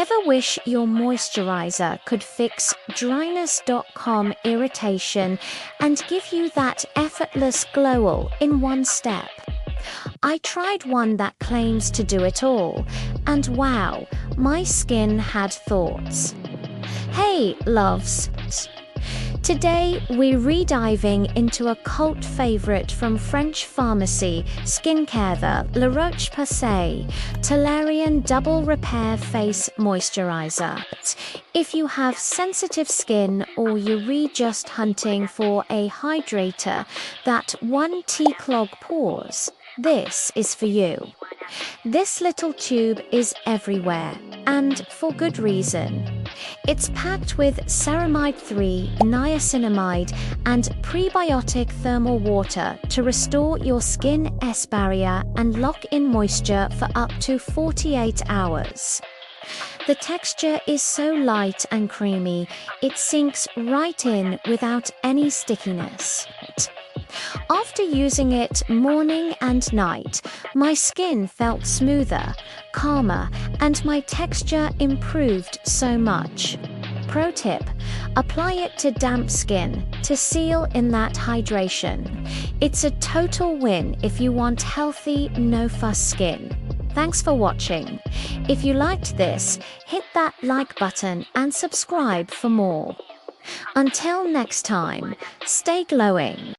Ever wish your moisturizer could fix dryness.com irritation and give you that effortless glow in one step? I tried one that claims to do it all, and wow, my skin had thoughts. Hey, loves! Today, we're rediving into a cult favorite from French pharmacy skincare, the Roche Posay Toleriane Double Repair Face Moisturizer. If you have sensitive skin or you're just hunting for a hydrator that won't clog pores, this is for you. This little tube is everywhere, and for good reason. It's packed with Ceramide 3, Niacinamide, and prebiotic thermal water to restore your skin's barrier and lock in moisture for up to 48 hours. The texture is so light and creamy, it sinks right in without any stickiness. After using it morning and night, my skin felt smoother, calmer, and my texture improved so much. Pro tip: apply it to damp skin to seal in that hydration. It's a total win if you want healthy, no-fuss skin. Thanks for watching. If you liked this, hit that like button and subscribe for more. Until next time, stay glowing.